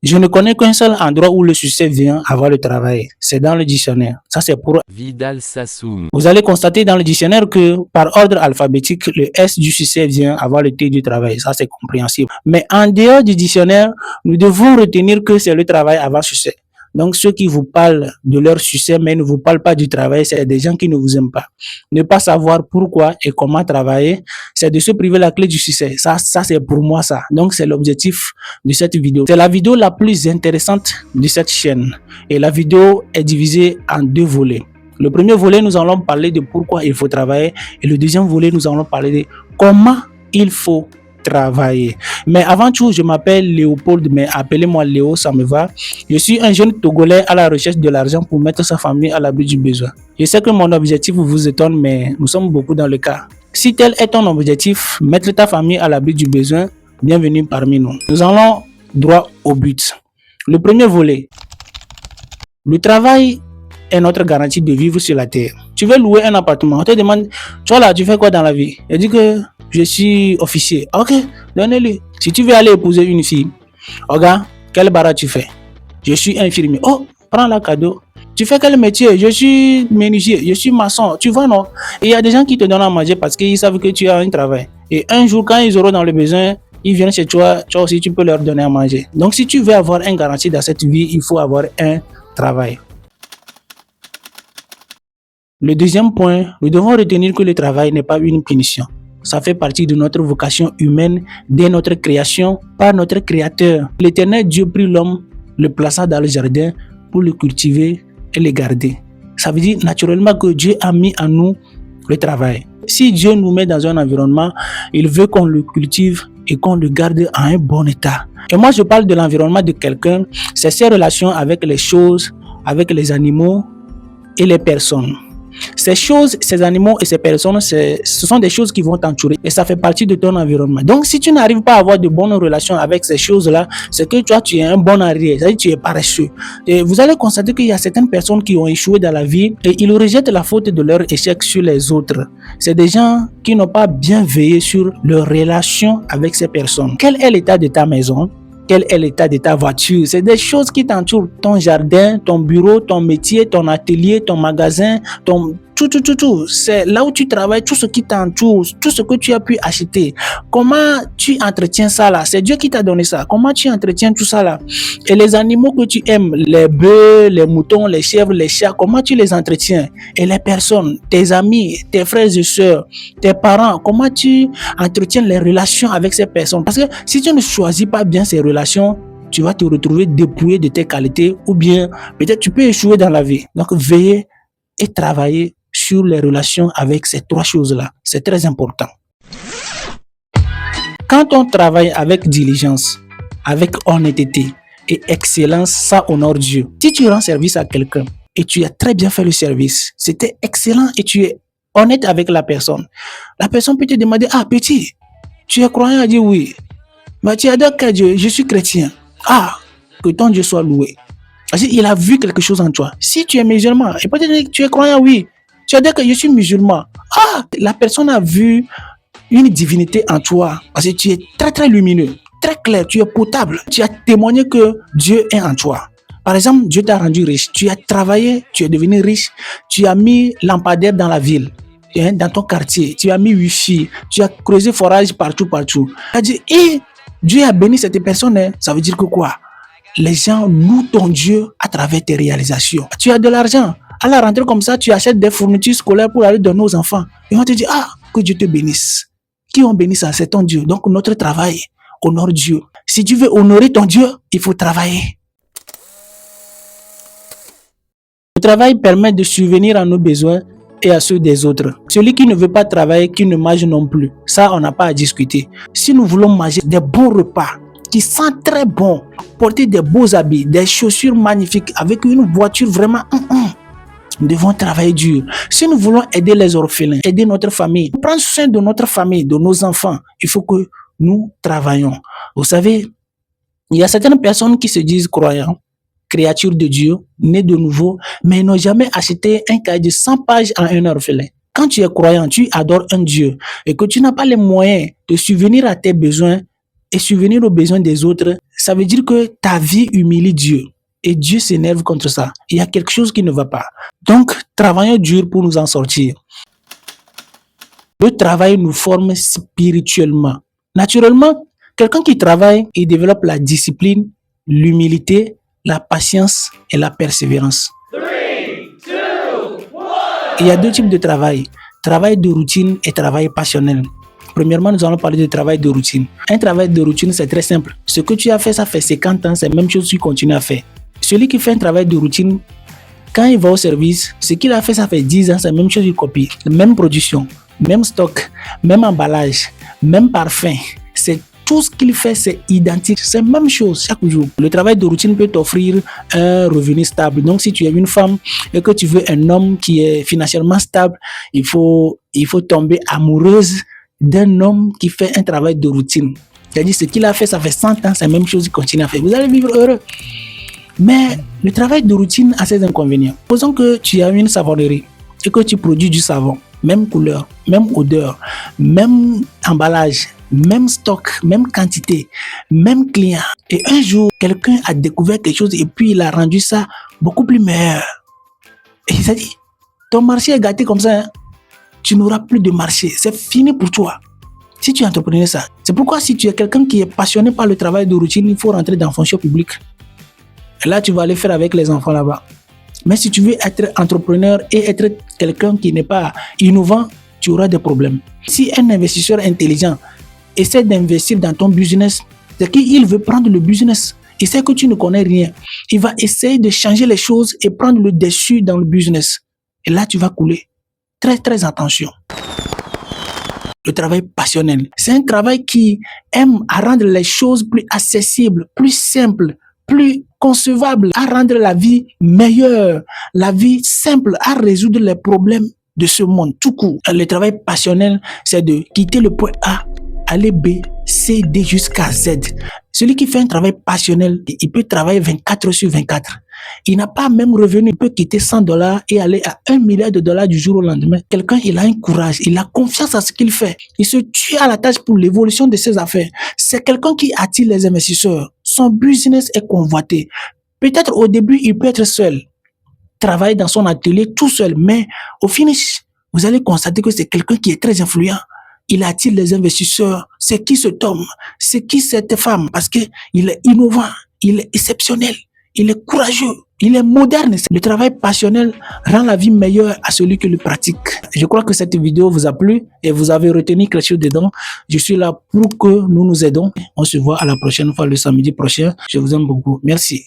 Je ne connais qu'un seul endroit où le succès vient avant le travail. C'est dans le dictionnaire. Ça, c'est pour... Vidal Sassoon. Vous allez constater dans le dictionnaire que par ordre alphabétique, le S du succès vient avant le T du travail. Ça, c'est compréhensible. Mais en dehors du dictionnaire, nous devons retenir que c'est le travail avant succès. Donc, ceux qui vous parlent de leur succès, mais ne vous parlent pas du travail, c'est des gens qui ne vous aiment pas. Ne pas savoir pourquoi et comment travailler, c'est de se priver la clé du succès. Ça c'est pour moi ça. Donc, c'est l'objectif de cette vidéo. C'est la vidéo la plus intéressante de cette chaîne. Et la vidéo est divisée en deux volets. Le premier volet, nous allons parler de pourquoi il faut travailler. Et le deuxième volet, nous allons parler de comment il faut travailler. Mais avant tout, je m'appelle Léopold, mais appelez-moi Léo, ça me va. Je suis un jeune Togolais à la recherche de l'argent pour mettre sa famille à l'abri du besoin. Je sais que mon objectif vous étonne, mais nous sommes beaucoup dans le cas. Si tel est ton objectif, mettre ta famille à l'abri du besoin, bienvenue parmi nous. Nous allons droit au but. Le premier volet. Le travail est notre garantie de vivre sur la terre. Tu veux louer un appartement, on te demande, toi là, tu fais quoi dans la vie? Il dit que je suis officier. Ok, donnez-le. Si tu veux aller épouser une fille, regarde, quel barat tu fais? Je suis infirmier. Oh, prends la cadeau. Tu fais quel métier? Je suis menuisier, je suis maçon. Tu vois, non? Et il y a des gens qui te donnent à manger parce qu'ils savent que tu as un travail. Et un jour, quand ils auront dans le besoin, ils viennent chez toi, toi aussi, tu peux leur donner à manger. Donc, si tu veux avoir une garantie dans cette vie, il faut avoir un travail. Le deuxième point, nous devons retenir que le travail n'est pas une punition. Ça fait partie de notre vocation humaine, de notre création par notre Créateur. L'Éternel Dieu prit l'homme, le plaça dans le jardin pour le cultiver et le garder. Ça veut dire naturellement que Dieu a mis en nous le travail. Si Dieu nous met dans un environnement, il veut qu'on le cultive et qu'on le garde en un bon état. Et moi, je parle de l'environnement de quelqu'un, c'est ses relations avec les choses, avec les animaux et les personnes. Ces choses, ces animaux et ces personnes, ce sont des choses qui vont t'entourer et ça fait partie de ton environnement. Donc, si tu n'arrives pas à avoir de bonnes relations avec ces choses-là, c'est que toi, tu es un bon arrière, c'est-à-dire tu es paresseux. Et vous allez constater qu'il y a certaines personnes qui ont échoué dans la vie et ils rejettent la faute de leur échec sur les autres. C'est des gens qui n'ont pas bien veillé sur leur relation avec ces personnes. Quel est l'état de ta maison? Quel est l'état de ta voiture? C'est des choses qui t'entourent. Ton jardin, ton bureau, ton métier, ton atelier, ton magasin, tout. C'est là où tu travailles, tout ce qui t'entoure, tout ce que tu as pu acheter. Comment tu entretiens ça là? C'est Dieu qui t'a donné ça. Comment tu entretiens tout ça là? Et les animaux que tu aimes, les bœufs, les moutons, les chèvres, les chats, comment tu les entretiens? Et les personnes, tes amis, tes frères et sœurs, tes parents, comment tu entretiens les relations avec ces personnes? Parce que si tu ne choisis pas bien ces relations, tu vas te retrouver dépouillé de tes qualités ou bien peut-être tu peux échouer dans la vie. Donc veillez et travaillez sur les relations avec ces trois choses-là. C'est très important. Quand on travaille avec diligence, avec honnêteté et excellence, ça honore Dieu. Si tu rends service à quelqu'un et tu as très bien fait le service, c'était excellent et tu es honnête avec la personne peut te demander, ah petit, tu es croyant? À dire oui. Mais tu adores quel Dieu? Je suis chrétien. Ah, que ton Dieu soit loué. Parce qu'il a vu quelque chose en toi. Si tu es musulman, et peut-être que tu es croyant, oui. Tu as dit que je suis musulman. Ah, la personne a vu une divinité en toi. Parce que tu es très très lumineux, très clair, tu es potable. Tu as témoigné que Dieu est en toi. Par exemple, Dieu t'a rendu riche. Tu as travaillé, tu es devenu riche. Tu as mis lampadaire dans la ville, dans ton quartier. Tu as mis wifi. Tu as creusé forage partout. Tu as dit, Dieu a béni cette personne. Ça veut dire que quoi? Les gens louent ton Dieu à travers tes réalisations. Tu as de l'argent. À la rentrée comme ça, tu achètes des fournitures scolaires pour aller donner aux enfants. Et on te dit, que Dieu te bénisse. Qui ont béni ça? C'est ton Dieu. Donc notre travail honore Dieu. Si tu veux honorer ton Dieu, il faut travailler. Le travail permet de subvenir à nos besoins et à ceux des autres. Celui qui ne veut pas travailler, qui ne mange non plus. Ça, on n'a pas à discuter. Si nous voulons manger des bons repas, qui sentent très bon, porter des beaux habits, des chaussures magnifiques, avec une voiture vraiment... Nous devons travailler dur. Si nous voulons aider les orphelins, aider notre famille, prendre soin de notre famille, de nos enfants, il faut que nous travaillons. Vous savez, il y a certaines personnes qui se disent croyants, créatures de Dieu, nées de nouveau, mais ils n'ont jamais acheté un cahier de 100 pages à un orphelin. Quand tu es croyant, tu adores un Dieu et que tu n'as pas les moyens de subvenir à tes besoins et subvenir aux besoins des autres, ça veut dire que ta vie humilie Dieu. Et Dieu s'énerve contre ça. Il y a quelque chose qui ne va pas. Donc, travaillons dur pour nous en sortir. Le travail nous forme spirituellement. Naturellement, quelqu'un qui travaille, il développe la discipline, l'humilité, la patience et la persévérance. 3, 2, 1. Il y a deux types de travail. Travail de routine et travail passionnel. Premièrement, nous allons parler de travail de routine. Un travail de routine, c'est très simple. Ce que tu as fait, ça fait 50 ans, c'est la même chose que tu continues à faire. Celui qui fait un travail de routine, quand il va au service, ce qu'il a fait, ça fait 10 ans, c'est la même chose qu'il copie. Même production, même stock, même emballage, même parfum. C'est tout ce qu'il fait, c'est identique. C'est la même chose chaque jour. Le travail de routine peut t'offrir un revenu stable. Donc, si tu es une femme et que tu veux un homme qui est financièrement stable, il faut tomber amoureuse d'un homme qui fait un travail de routine. C'est-à-dire, ce qu'il a fait, ça fait 100 ans, c'est la même chose qu'il continue à faire. Vous allez vivre heureux. Mais le travail de routine a ses inconvénients. Supposons que tu as une savonnerie et que tu produis du savon, même couleur, même odeur, même emballage, même stock, même quantité, même client. Et un jour, quelqu'un a découvert quelque chose et puis il a rendu ça beaucoup plus meilleur. Et il s'est dit, ton marché est gâté comme ça, hein? Tu n'auras plus de marché. C'est fini pour toi. Si tu es entrepreneur, ça. C'est pourquoi si tu es quelqu'un qui est passionné par le travail de routine, il faut rentrer dans la fonction publique. Et là, tu vas aller faire avec les enfants là-bas. Mais si tu veux être entrepreneur et être quelqu'un qui n'est pas innovant, tu auras des problèmes. Si un investisseur intelligent essaie d'investir dans ton business, c'est qu'il veut prendre le business. Il sait que tu ne connais rien. Il va essayer de changer les choses et prendre le dessus dans le business. Et là, tu vas couler. Très, très attention. Le travail passionnel, c'est un travail qui aime à rendre les choses plus accessibles, plus simples, plus concevables, à rendre la vie meilleure, la vie simple, à résoudre les problèmes de ce monde tout court. Le travail passionnel, c'est de quitter le point A, aller B, C, D jusqu'à Z. Celui qui fait un travail passionnel, il peut travailler 24 heures sur 24. Il n'a pas même revenu, il peut quitter $100 et aller à $1 milliard du jour au lendemain. Quelqu'un, il a un courage, il a confiance à ce qu'il fait. Il se tue à la tâche pour l'évolution de ses affaires. C'est quelqu'un qui attire les investisseurs. Son business est convoité. Peut-être au début, il peut être seul, travailler dans son atelier tout seul, mais au finish, vous allez constater que c'est quelqu'un qui est très influent. Il attire les investisseurs. C'est qui cet homme? C'est qui cette femme? Parce qu'il est innovant, il est exceptionnel. Il est courageux, il est moderne. Le travail passionnel rend la vie meilleure à celui qui le pratique. Je crois que cette vidéo vous a plu et vous avez retenu quelque chose dedans. Je suis là pour que nous nous aidons. On se voit à la prochaine fois le samedi prochain. Je vous aime beaucoup. Merci.